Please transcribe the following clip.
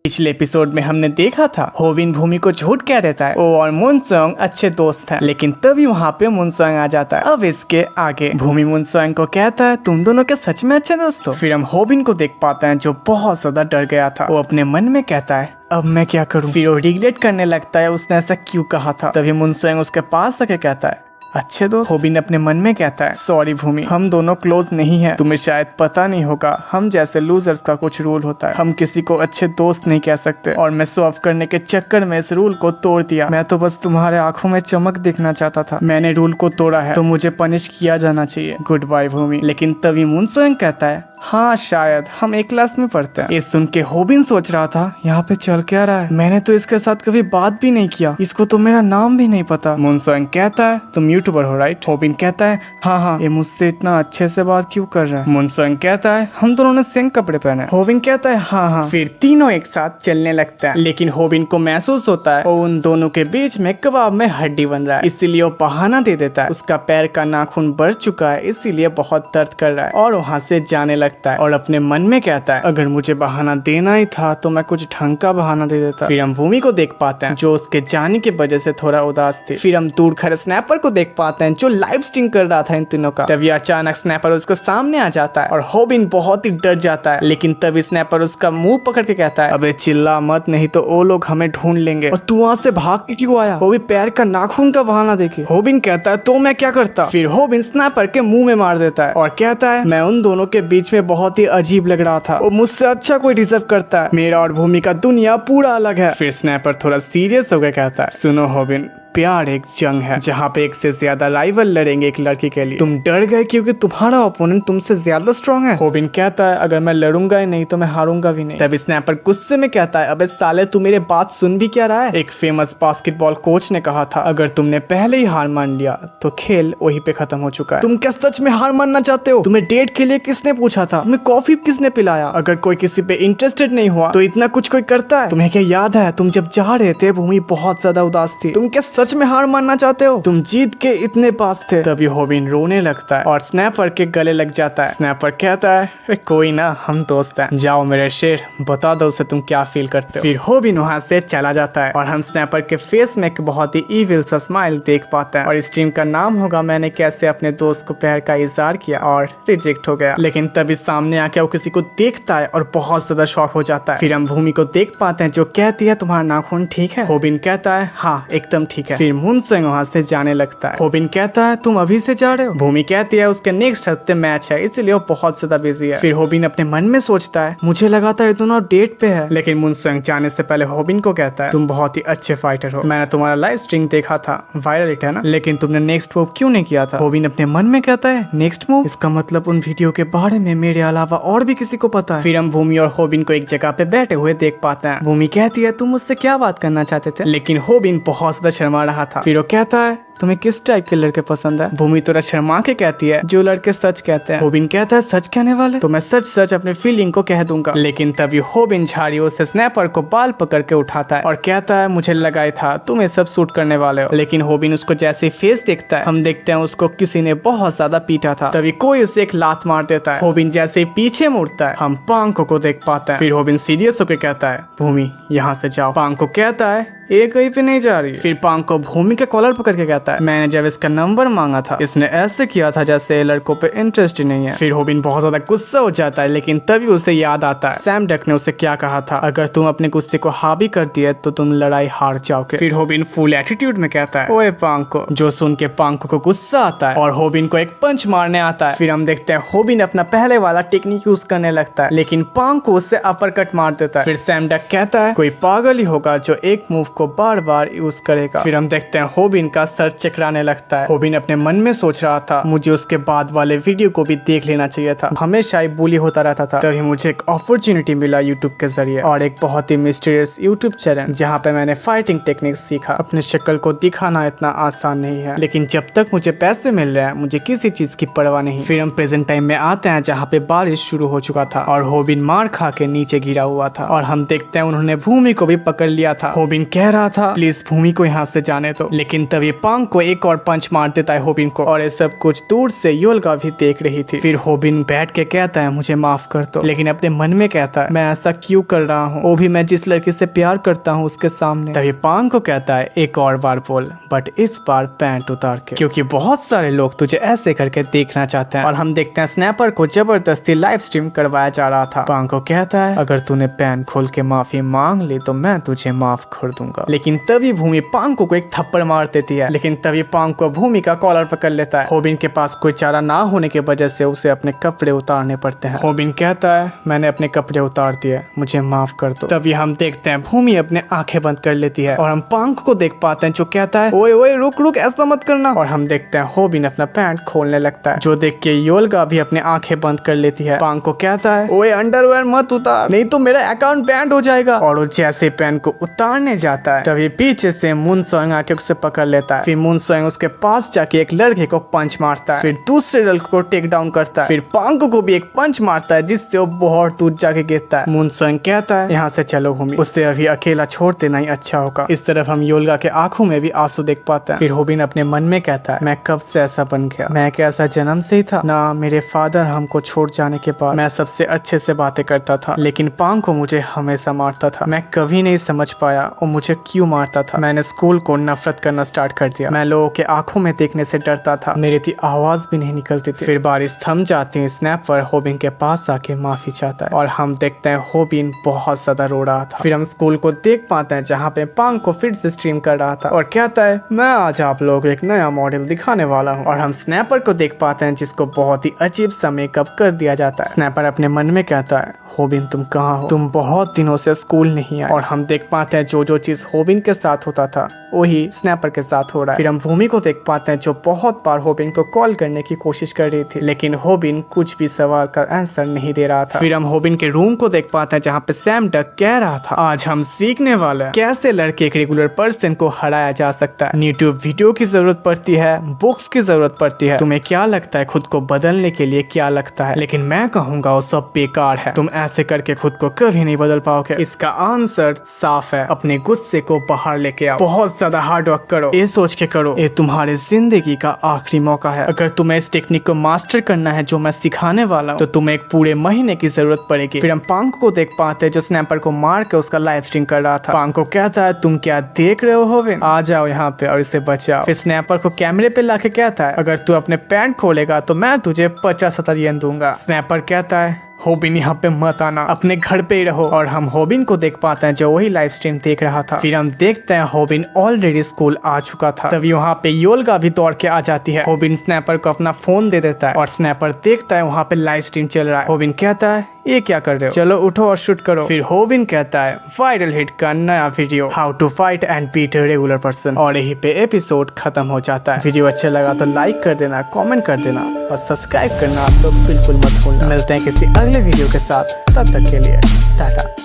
पिछले एपिसोड में हमने देखा था होबिन भूमि को झूठ कह देता है वो और मुनसोंग अच्छे दोस्त हैं, लेकिन तभी वहाँ पे मुनसोंग आ जाता है। अब इसके आगे भूमि मुनसोंग को कहता है तुम दोनों के सच में अच्छे दोस्त हो। फिर हम होबिन को देख पाते हैं जो बहुत ज्यादा डर गया था। वो अपने मन में कहता है अब मैं क्या करूं। फिर वो रिग्रेट करने लगता है उसने ऐसा क्यों कहा था। तभी मुनसोंग उसके पास आके कहता है अच्छे दोस्त। होबिन अपने मन में कहता है सॉरी भूमि, हम दोनों क्लोज नहीं हैं। तुम्हें शायद पता नहीं होगा, हम जैसे लूजर्स का कुछ रूल होता है, हम किसी को अच्छे दोस्त नहीं कह सकते। और मैं शो ऑफ करने के चक्कर में इस रूल को तोड़ दिया। मैं तो बस तुम्हारे आंखों में चमक दिखना चाहता था। मैंने रूल को तोड़ा है तो मुझे पनिश किया जाना चाहिए। गुड बाय भूमि। लेकिन तभी मुनसोंग कहता है हाँ शायद हम एक क्लास में पढ़ते हैं। ये सुन के होबिन सोच रहा था यहाँ पे चल क्या रहा है, मैंने तो इसके साथ कभी बात भी नहीं किया, इसको तो मेरा नाम भी नहीं पता। मुनसोंग कहता है तुम यूट्यूबर हो राइट। होबिन कहता है हाँ, ये मुझसे इतना अच्छे से बात क्यों कर रहा है। मुनसोंग कहता है हम दोनों ने सेम कपड़े पहने। होबिन कहता है हाँ। फिर तीनों एक साथ चलने लगता है, लेकिन होबिन को महसूस होता है उन दोनों के बीच में कबाब में हड्डी बन रहा है, इसीलिए वो बहाना दे देता है। उसका पैर का नाखून बढ़ चुका है, इसीलिए बहुत दर्द कर रहा है और वहाँ से जाने लगता है और अपने मन में कहता है अगर मुझे बहाना देना ही था तो मैं कुछ ढंग का बहाना दे देता। फिर हम भूमि को देख पाते हैं जो उसके जाने की वजह से थोड़ा उदास थी। फिर हम दूर खड़े स्नैपर को देख पाते हैं जो लाइव स्ट्रीम कर रहा था इन तीनों का। तभी अचानक स्नैपर उसके सामने आ जाता है और होबिन बहुत ही डर जाता है, लेकिन तभी स्नैपर उसका मुंह पकड़ के कहता है अबे चिल्ला मत, नहीं तो वो लोग हमें ढूंढ लेंगे। और तू वहाँ से भाग के क्यों आया, वो भी पैर का नाखून का बहाना देके। होबिन कहता है तो मैं क्या करता। फिर होबिन स्नैपर के मुंह में मार देता है और कहता है मैं उन दोनों के बीच में बहुत ही अजीब लग रहा था, वो मुझसे अच्छा कोई डिजर्व करता है, मेरा और भूमि का दुनिया पूरा अलग है। फिर स्नैपर थोड़ा सीरियस होकर कहता है सुनो होबिन, प्यार एक जंग है जहाँ पे एक से ज्यादा राइवल लड़ेंगे एक लड़की के लिए। तुम डर गए क्योंकि तुम्हारा ओपोनेंट तुमसे ज्यादा स्ट्रांग है। होबिन कहता है अगर मैं लड़ूंगा ही नहीं तो मैं हारूंगा भी नहीं। तभी स्नैपर गुस्से में कहता है अबे साले तू मेरे बात सुन भी क्या रहा है। एक फेमस बास्केटबॉल कोच ने कहा था अगर तुमने पहले ही हार मान लिया तो खेल वहीं पे खत्म हो चुका है। तुम क्या सच में हार मानना चाहते हो। तुम्हें डेट के लिए किसने पूछा था, तुम्हें कॉफी किसने पिलाया। अगर कोई किसी पे इंटरेस्टेड नहीं हुआ तो इतना कुछ कोई करता है। तुम्हें क्या याद है तुम जब जा रहे थे भूमि बहुत ज्यादा उदास थी। तुम क्या सच में हार मानना चाहते हो, तुम जीत के इतने पास थे। तभी होबिन रोने लगता है और स्नैपर के गले लग जाता है। स्नैपर कहता है कोई ना, हम दोस्त हैं, जाओ मेरे शेर बता दो उसे तुम क्या फील करते हो। फिर होबिन वहाँ से चला जाता है और हम स्नैपर के फेस में एक बहुत ही इविल सा स्माइल देख पाते हैं। और स्ट्रीम का नाम होगा मैंने कैसे अपने दोस्त को प्यार का इजहार किया और रिजेक्ट हो गया। लेकिन तभी सामने आके वो किसी को देखता है और बहुत ज्यादा शॉक हो जाता है। फिर हम भूमि को देख पाते हैं जो कहती है तुम्हारा नाखून ठीक है। होबिन कहता है हाँ एकदम ठीक है। फिर मुनसोंग वहाँ से जाने लगता है। होबिन कहता है तुम अभी से जा रहे हो। भूमि कहती है उसके नेक्स्ट हफ्ते मैच है इसलिए वो बहुत ज्यादा बिजी है। फिर होबिन अपने मन में सोचता है मुझे लगा था ये दोनों डेट पे है। लेकिन मुनसोंग जाने से पहले होबिन को कहता है तुम बहुत ही अच्छे फाइटर हो, मैंने तुम्हारा लाइव स्ट्रीम देखा था, वायरल हिट है ना, लेकिन तुमने नेक्स्ट मूव क्यों नहीं किया था। होबिन अपने मन में कहता है नेक्स्ट मूव, इसका मतलब उन वीडियो के बारे में मेरे अलावा और भी किसी को पता है। फिर हम भूमि और होबिन को एक जगह पे बैठे हुए देख पाते हैं। भूमि कहती है तुम मुझसे क्या बात करना चाहते थे, लेकिन होबिन बहुत ज्यादा शर्मा रहा था। फिर वो कहता है तुम्हें किस टाइप के लड़के पसंद है। भूमि थोड़ा शर्मा के कहती है जो लड़के सच कहते हैं। होबिन कहता है सच कहने वाले, तो मैं सच सच अपने फीलिंग को कह दूंगा। लेकिन तभी होबिन झाड़ियों से स्नैपर को बाल पकड़ के उठाता है और कहता है मुझे लगा था तुम ये सब सूट करने वाले हो। लेकिन होबिन उसको जैसे फेस देखता है हम देखते हैं उसको किसी ने बहुत ज्यादा पीटा था। तभी कोई उसे एक लात मार देता है। होबिन जैसे ही पीछे मुड़ता है हम पांको को देख पाते हैं। फिर होबिन सीरियस होकर कहता है भूमि यहाँ से जाओ। पांको कहता है ये कहीं पे नहीं जा रही। फिर पांको भूमि के कॉलर पकड़ के कहता है मैंने जब इसका नंबर मांगा था इसने ऐसे किया था जैसे लड़कों पे इंटरेस्ट ही नहीं है। फिर होबिन बहुत ज्यादा गुस्सा हो जाता है, लेकिन तभी उसे याद आता है सैम डक ने उसे क्या कहा था, अगर तुम अपने गुस्से को हावी कर दिए तो तुम लड़ाई हार जाओगे। फिर होबिन फुल एटीट्यूड में कहता है ओए पांको, जो सुन के पांको को गुस्सा आता है और होबिन को एक पंच मारने आता है। फिर हम देखते हैं होबिन अपना पहले वाला टेक्निक यूज करने लगता है, लेकिन पांको उससे अपर कट मार देता है। फिर सैम डक कहता है कोई पागल ही होगा जो एक मूव को बार बार यूज करेगा। फिर हम देखते हैं होबिन का सर चकराने लगता है। होबिन अपने मन में सोच रहा था मुझे उसके बाद वाले वीडियो को भी देख लेना चाहिए था, हमेशा ही बुली होता रहता था। तभी मुझे एक अपॉर्चुनिटी मिला यूट्यूब के जरिए और एक बहुत ही मिस्टीरियस यूट्यूब चैनल जहाँ पे मैंने फाइटिंग टेक्निक्स सीखा। अपने शक्ल को दिखाना इतना आसान नहीं है, लेकिन जब तक मुझे पैसे मिल रहे हैं मुझे किसी चीज की परवाह नहीं। फिर हम प्रेजेंट टाइम में आते हैं जहाँ पे बारिश शुरू हो चुका था और होबिन मार खा के नीचे गिरा हुआ था और हम देखते हैं उन्होंने भूमि को भी पकड़ लिया था। होबिन कह रहा था प्लीज भूमि को यहाँ से जाने दो, लेकिन तभी पांग पांग को एक और पंच मार देता है होबिन को, और ये सब कुछ दूर से योल्गा भी देख रही थी। फिर होबिन बैठ के कहता है मुझे माफ कर दो, लेकिन अपने मन में कहता है मैं ऐसा क्यों कर रहा हूँ, वो भी मैं जिस लड़की से प्यार करता हूँ उसके सामने। तभी पांग को कहता है एक और बार बोल, बट इस बार पैंट उतार के, क्योंकि बहुत सारे लोग तुझे ऐसे करके देखना चाहते हैं। और हम देखते हैं स्नैपर को जबरदस्ती लाइव स्ट्रीम करवाया जा रहा था। पांग को कहता है अगर तूने पैन खोल के माफी मांग ली तो मैं तुझे माफ कर दूंगा। लेकिन तभी भूमि पांग को एक थप्पड़ मार देती है, लेकिन तभी पांग को भूमि का कॉलर पकड़ लेता है। होबिन के पास कोई चारा ना होने की वजह से उसे अपने कपड़े उतारने पड़ते हैं। होबिन कहता है मैंने अपने कपड़े उतार दिए, मुझे माफ कर दो। तभी हम देखते हैं भूमि अपने आंखें बंद कर लेती है और हम पांग को देख पाते हैं जो कहता है ओए ओए रुक रुक ऐसा मत करना। और हम देखते हैं होबिन अपना पैंट खोलने लगता है, जो देख के योल्गा भी अपने आंखें बंद कर लेती है। पांग को कहता है ओए अंडरवेयर मत उतार, नहीं तो मेरा अकाउंट बैंड हो जाएगा। और वो जैसे पैंट को उतारने जाता है तभी पीछे से मुनसोंग आके उसे पकड़ लेता है। फिर मुनसोंग उसके पास जाके एक लड़के को पंच मारता है, फिर दूसरे लड़के को टेक डाउन करता है, फिर पांग को भी एक पंच मारता है जिससे वो बहुत दूर जाके गिरता है। मुनसोंग कहता है यहाँ से चलो भूमि, उससे अभी अकेला छोड़ देना ही अच्छा होगा। इस तरफ हम योल्गा के आंखों में भी आंसू देख पाते हैं। फिर होबिन अपने मन में कहता है मैं कब से ऐसा बन गया, मैं क्या ऐसा जन्म से ही था ना, मेरे फादर हमको छोड़ जाने के बाद मैं सबसे अच्छे से बातें करता था, लेकिन पांग को मुझे हमेशा मारता था। मैं कभी नहीं समझ पाया वो मुझे क्यों मारता था। मैंने स्कूल को नफरत करना स्टार्ट कर दिया, मैं लोगों के आंखों में देखने से डरता था, मेरी थी आवाज भी नहीं निकलती थी। फिर बारिश थम जाती है, स्नैपर होबिन के पास आके माफी चाहता है और हम देखते हैं होबिन बहुत ज्यादा रो रहा था। फिर हम स्कूल को देख पाते हैं जहाँ पे पांग को फिर से स्ट्रीम कर रहा था और कहता है मैं आज आप लोगों को एक नया मॉडल दिखाने वाला हूँ। और हम स्नैपर को देख पाते हैं जिसको बहुत ही अजीब सा मेकअप कर दिया जाता है। स्नैपर अपने मन में कहता है होबिन तुम कहाँ हो, तुम बहुत दिनों से स्कूल नहीं आए। और हम देख पाते हैं जो चीज होबिन के साथ होता था वही स्नैपर के साथ हो रहा है। फिर हम भूमि को देख पाते हैं जो बहुत बार होबिन को कॉल करने की कोशिश कर रही थी, लेकिन होबिन कुछ भी सवाल का आंसर नहीं दे रहा था। फिर हम होबिन के रूम को देख पाते हैं जहाँ पे सैम डक कह रहा था आज हम सीखने वाले हैं कैसे लड़के एक रेगुलर पर्सन को हराया जा सकता है। यूट्यूब वीडियो की जरूरत पड़ती है, बुक्स की जरूरत पड़ती है, तुम्हें क्या लगता है खुद को बदलने के लिए क्या लगता है, लेकिन मैं कहूंगा वो सब बेकार है, तुम ऐसे करके खुद को कभी नहीं बदल पाओगे। इसका आंसर साफ है, अपने गुस्से को बाहर लेके आओ, बहुत ज्यादा हार्ड वर्क करो, ये सोच के करो ये तुम्हारी जिंदगी का आखिरी मौका है। अगर तुम्हें इस टेक्निक को मास्टर करना है जो मैं सिखाने वाला हूँ तो तुम्हें एक पूरे महीने की जरूरत पड़ेगी। फिर हम पांग को देख पाते हैं जो स्नैपर को मार के उसका लाइव स्ट्रीम कर रहा था। पांग को कहता है तुम क्या देख रहे हो होबिन, आ जाओ यहाँ पे और इसे बचाओ। फिर स्नैपर को कैमरे पे लाके कहता है अगर तू अपने पैंट खोलेगा तो मैं तुझे 50-70 येन दूंगा। स्नैपर कहता है होबिन यहाँ पे मत आना, अपने घर पे ही रहो। और हम होबिन को देख पाते हैं जो वही लाइव स्ट्रीम देख रहा था। फिर हम देखते हैं होबिन ऑलरेडी स्कूल आ चुका था। तभी वहाँ पे योल्गा भी दौड़ के आ जाती है। होबिन स्नैपर को अपना फोन दे देता है और स्नैपर देखता है वहाँ पे लाइव स्ट्रीम चल रहा है। होबिन कहता है ये क्या कर रहे हो, चलो उठो और शूट करो। फिर होबिन कहता है वायरल हिट का नया video how to fight and beat a regular person, और यहीं पे एपिसोड खत्म हो जाता है। वीडियो अच्छा लगा तो लाइक कर देना, कमेंट कर देना और सब्सक्राइब करना तो बिल्कुल मत भूलना। मिलते हैं किसी अगले वीडियो के साथ, तब तक के लिए टाटा।